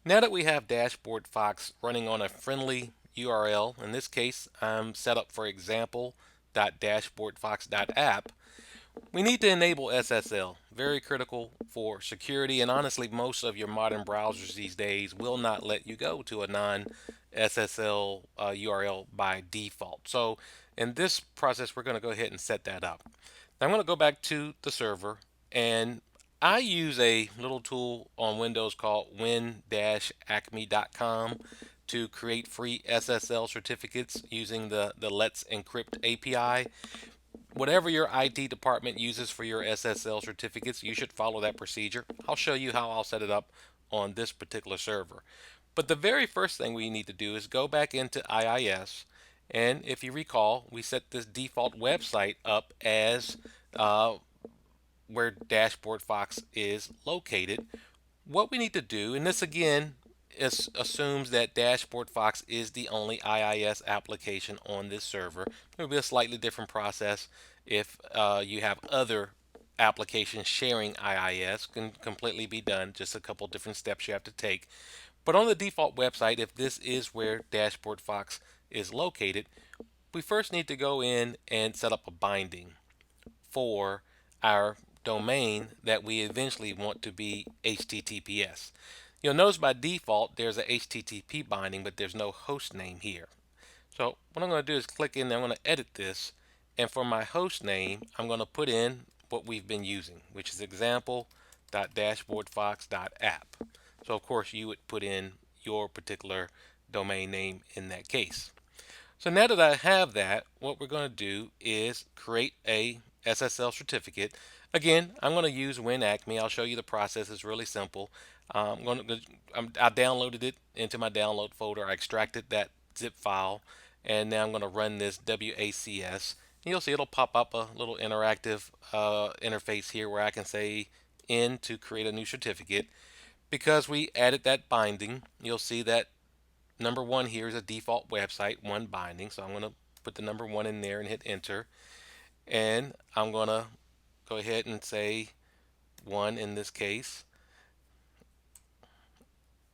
Now that we have DashboardFox running on a friendly URL, in this case I'm set up for example.dashboardfox.app, we need to enable SSL. Very critical for security, and honestly most of your modern browsers these days will not let you go to a non-SSL URL by default. So in this process we're going to go ahead and set that up. Now I'm going to go back to the server, and I use a little tool on Windows called win-acme.com to create free SSL certificates using the Let's Encrypt API. Whatever your IT department uses for your SSL certificates, you should follow that procedure. I'll show you how I'll set it up on this particular server. But the very first thing we need to do is go back into IIS, and if you recall, we set this default website up as uh, where Dashboard Fox is located. What we need to do, and this again assumes that Dashboard Fox is the only IIS application on this server. It will be a slightly different process if you have other applications sharing IIS. Can completely be done, just a couple different steps you have to take. But on the default website, if this is where Dashboard Fox is located, we first need to go in and set up a binding for our domain that we eventually want to be HTTPS. You'll notice by default there's a HTTP binding, but there's no host name here. So what I'm going to do is click in there, I'm going to edit this, and for my host name I'm going to put in what we've been using, which is example.dashboardfox.app. So of course you would put in your particular domain name in that case. So now that I have that, what we're going to do is create a SSL certificate. Again, I'm going to use WinAcme. I'll show you the process. It's really simple. I downloaded it into my download folder. I extracted that zip file, and now I'm going to run this WACS. You'll see it'll pop up a little interactive interface here where I can say in to create a new certificate. Because we added that binding, you'll see that number one here is a default website, one binding. So I'm going to put the number one in there and hit enter. And I'm going to go ahead and say one in this case,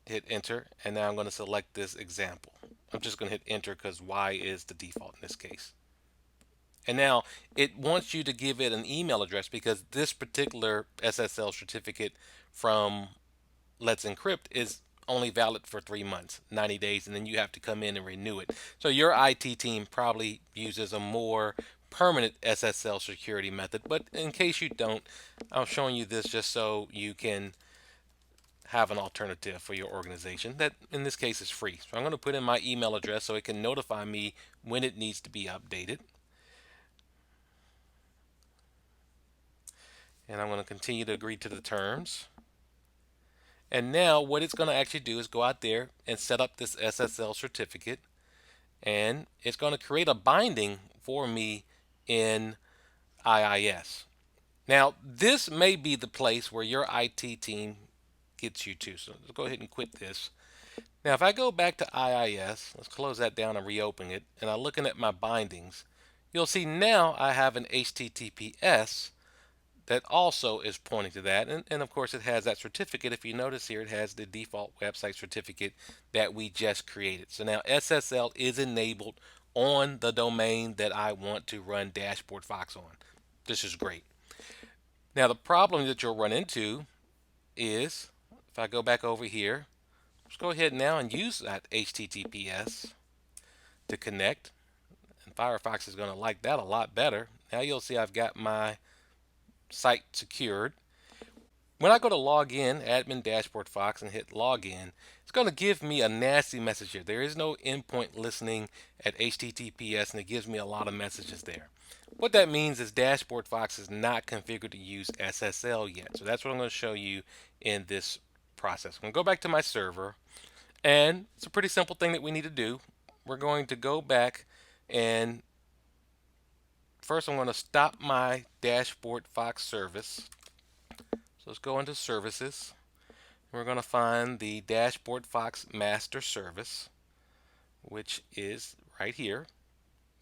hit enter. And now I'm going to select this example. I'm just going to hit enter because Y is the default in this case. And now it wants you to give it an email address because this particular SSL certificate from Let's Encrypt is only valid for 3 months, 90 days, and then you have to come in and renew it. So your IT team probably uses a more permanent SSL security method, but in case you don't, I'm showing you this just so you can have an alternative for your organization that in this case is free. So I'm going to put in my email address so it can notify me when it needs to be updated. And I'm going to continue to agree to the terms. And now what it's going to actually do is go out there and set up this SSL certificate, and it's going to create a binding for me in IIS. Now this may be the place where your IT team gets you to. So let's go ahead and quit this. Now if I go back to IIS, let's close that down and reopen it, and I'm looking at my bindings, you'll see now I have an HTTPS that also is pointing to that. And of course, it has that certificate. If you notice here, it has the default website certificate that we just created. So now SSL is enabled on the domain that I want to run Dashboard Fox on. This is great. Now, the problem that you'll run into is if I go back over here, let's go ahead now and use that HTTPS to connect. And Firefox is going to like that a lot better. Now you'll see I've got my site secured. When I go to log in, admin dashboard Fox, and hit login, it's going to give me a nasty message here. There is no endpoint listening at HTTPS, and it gives me a lot of messages there. What that means is Dashboard Fox is not configured to use SSL yet. So that's what I'm going to show you in this process. I'm going to go back to my server, and it's a pretty simple thing that we need to do. We're going to go back, and first I'm going to stop my Dashboard Fox service. So let's go into services. We're going to find the Dashboard Fox master service, which is right here.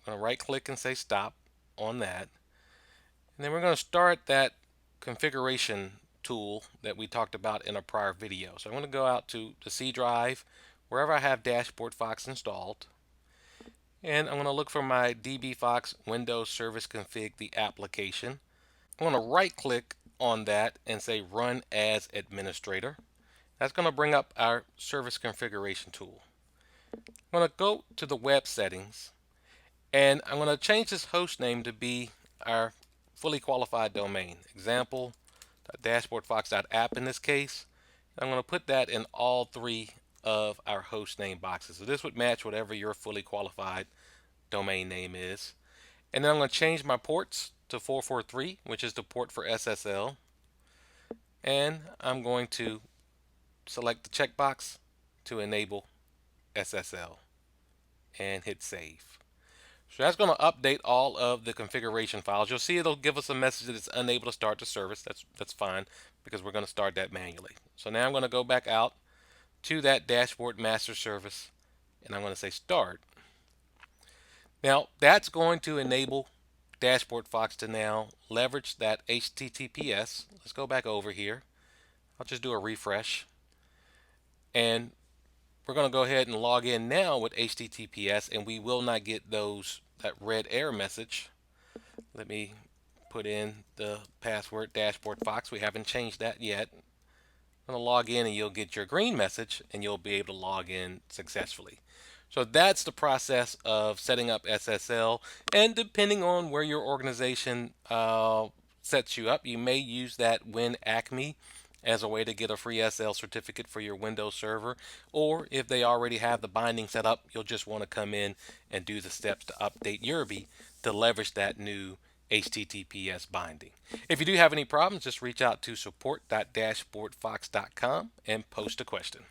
I'm going to right click and say stop on that. And then we're going to start that configuration tool that we talked about in a prior video. So I'm going to go out to the C drive, wherever I have DashboardFox installed, and I'm going to look for my DBFox Windows Service Config, the application. I'm going to right click on that and say Run as Administrator. That's going to bring up our service configuration tool. I'm going to go to the web settings, and I'm going to change this host name to be our fully qualified domain. Example.dashboardfox.app in this case. I'm going to put that in all three of our host name boxes. So this would match whatever your fully qualified domain name is. And then I'm going to change my ports to 443, which is the port for SSL. And I'm going to select the checkbox to enable SSL and hit save. So that's going to update all of the configuration files. You'll see it'll give us a message that it's unable to start the service. That's fine, because we're going to start that manually. So now I'm going to go back out to that dashboard master service, and I'm going to say start. Now that's going to enable DashboardFox to now leverage that HTTPS. Let's go back over here. I'll just do a refresh, and we're going to go ahead and log in now with HTTPS, and we will not get that red error message. Let me put in the password DashboardFox. We haven't changed that yet. I'm going to log in, and you'll get your green message, and you'll be able to log in successfully. So that's the process of setting up SSL, and depending on where your organization sets you up, you may use that WinAcme as a way to get a free SSL certificate for your Windows server, or if they already have the binding set up, you'll just want to come in and do the steps to update Yerby to leverage that new HTTPS binding. If you do have any problems, just reach out to support.dashboardfox.com and post a question.